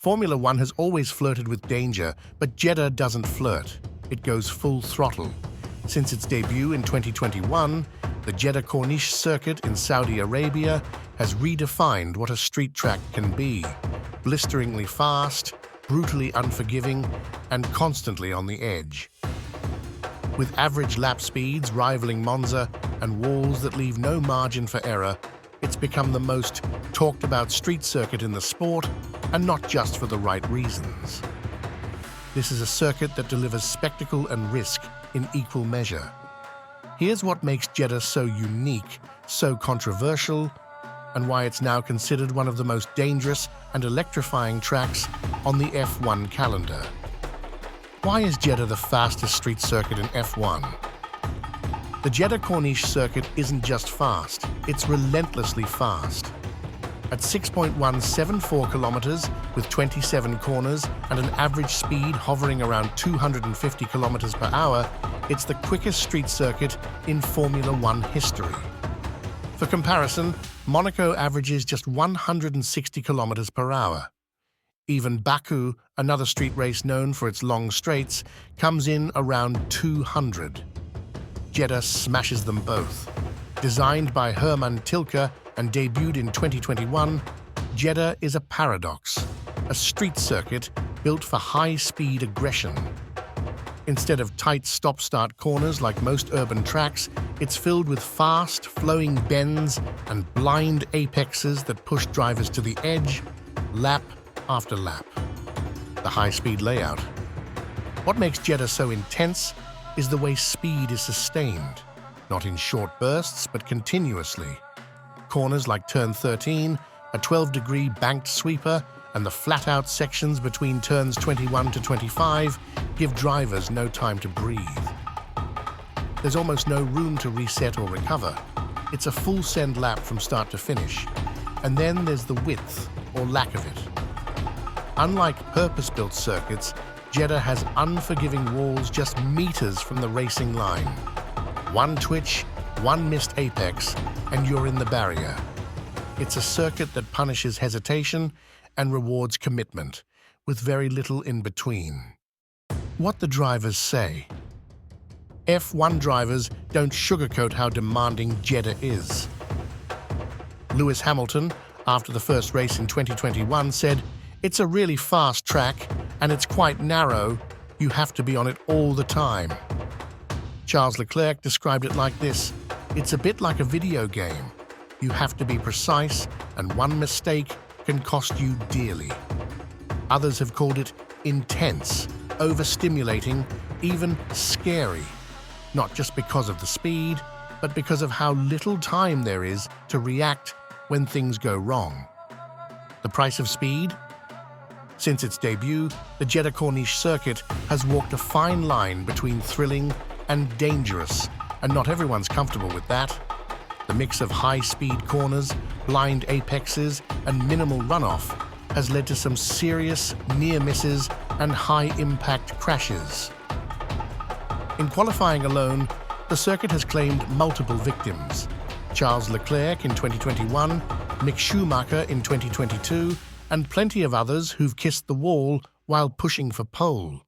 Formula One has always flirted with danger, but Jeddah doesn't flirt. It goes full throttle. Since its debut in 2021, the Jeddah Corniche Circuit in Saudi Arabia has redefined what a street track can be: blisteringly fast, brutally unforgiving, and constantly on the edge. With average lap speeds rivaling Monza and walls that leave no margin for error, it's become the most talked-about street circuit in the sport, and not just for the right reasons. This is a circuit that delivers spectacle and risk in equal measure. Here's what makes Jeddah so unique, so controversial, and why it's now considered one of the most dangerous and electrifying tracks on the F1 calendar. Why is Jeddah the fastest street circuit in F1? The Jeddah Corniche Circuit isn't just fast, it's relentlessly fast. At 6.174 kilometers with 27 corners and an average speed hovering around 250 kilometers per hour, it's the quickest street circuit in Formula One history. For comparison, Monaco averages just 160 kilometers per hour. Even Baku, another street race known for its long straights, comes in around 200. Jeddah smashes them both. Designed by Hermann Tilke and debuted in 2021, Jeddah is a paradox, a street circuit built for high-speed aggression. Instead of tight stop-start corners like most urban tracks, it's filled with fast, flowing bends and blind apexes that push drivers to the edge, lap after lap. The high-speed layout. What makes Jeddah so intense is the way speed is sustained, not in short bursts, but continuously. Corners like turn 13, a 12-degree banked sweeper, and the flat-out sections between turns 21 to 25 give drivers no time to breathe. There's almost no room to reset or recover. It's a full send lap from start to finish. And then there's the width, or lack of it. Unlike purpose-built circuits, Jeddah has unforgiving walls just meters from the racing line. One twitch, one missed apex, and you're in the barrier. It's a circuit that punishes hesitation and rewards commitment, with very little in between. What the drivers say. F1 drivers don't sugarcoat how demanding Jeddah is. Lewis Hamilton, after the first race in 2021, said, "It's a really fast track, and it's quite narrow. You have to be on it all the time." Charles Leclerc described it like this: "It's a bit like a video game. You have to be precise, and one mistake can cost you dearly." Others have called it intense, overstimulating, even scary, not just because of the speed, but because of how little time there is to react when things go wrong. The price of speed? Since its debut, the Jeddah Corniche Circuit has walked a fine line between thrilling and dangerous, and not everyone's comfortable with that. The mix of high-speed corners, blind apexes, and minimal runoff has led to some serious near misses and high-impact crashes. In qualifying alone, the circuit has claimed multiple victims: Charles Leclerc in 2021, Mick Schumacher in 2022, and plenty of others who've kissed the wall while pushing for pole.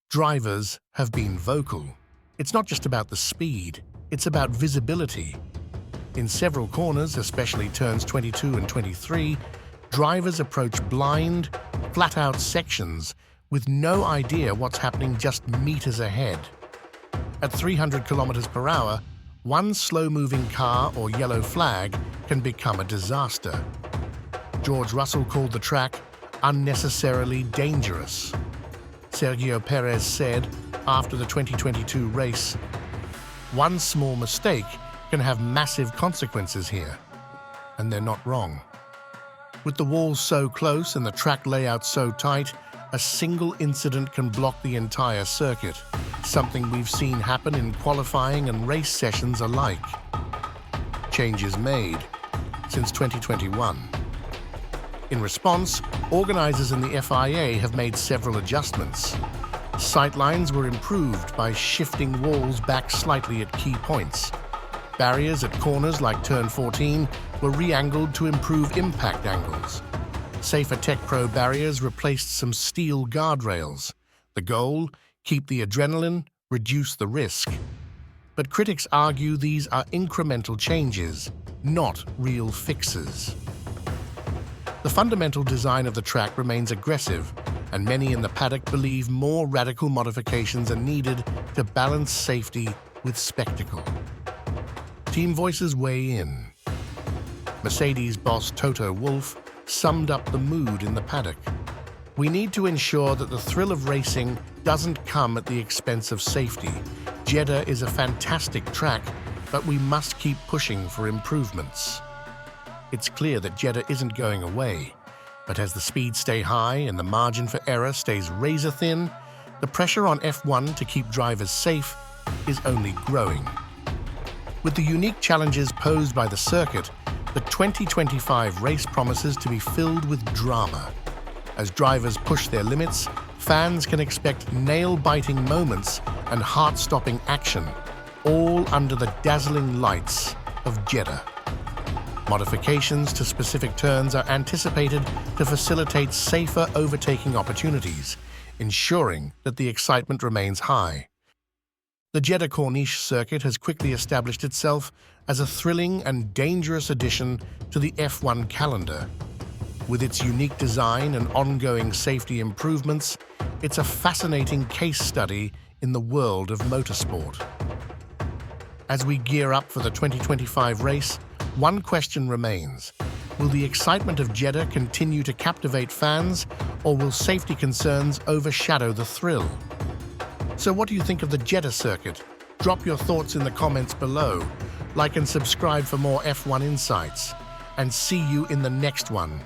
Drivers have been vocal. It's not just about the speed, it's about visibility. In several corners, especially turns 22 and 23, drivers approach blind, flat-out sections with no idea what's happening just meters ahead. At 300 kilometers per hour, one slow-moving car or yellow flag can become a disaster. George Russell called the track unnecessarily dangerous. Sergio Perez said after the 2022 race, "One small mistake can have massive consequences here." And they're not wrong. With the walls so close and the track layout so tight, a single incident can block the entire circuit, something we've seen happen in qualifying and race sessions alike. Changes made since 2021. In response, organizers in the FIA have made several adjustments. Sightlines were improved by shifting walls back slightly at key points. Barriers at corners like turn 14 were re-angled to improve impact angles. Safer Tech Pro barriers replaced some steel guardrails. The goal? Keep the adrenaline, reduce the risk. But critics argue these are incremental changes, not real fixes. The fundamental design of the track remains aggressive, and many in the paddock believe more radical modifications are needed to balance safety with spectacle. Team voices weigh in. Mercedes boss Toto Wolff summed up the mood in the paddock. We need to ensure that the thrill of racing doesn't come at the expense of safety. Jeddah is a fantastic track, but we must keep pushing for improvements. It's clear that Jeddah isn't going away, but as the speeds stay high and the margin for error stays razor-thin, the pressure on F1 to keep drivers safe is only growing. With the unique challenges posed by the circuit, the 2025 race promises to be filled with drama. As drivers push their limits, fans can expect nail-biting moments and heart-stopping action, all under the dazzling lights of Jeddah. Modifications to specific turns are anticipated to facilitate safer overtaking opportunities, ensuring that the excitement remains high. The Jeddah Corniche Circuit has quickly established itself as a thrilling and dangerous addition to the F1 calendar. With its unique design and ongoing safety improvements, it's a fascinating case study in the world of motorsport. As we gear up for the 2025 race, one question remains. Will the excitement of Jeddah continue to captivate fans, or will safety concerns overshadow the thrill? So what do you think of the Jeddah circuit? Drop your thoughts in the comments below. Like and subscribe for more F1 insights. And see you in the next one.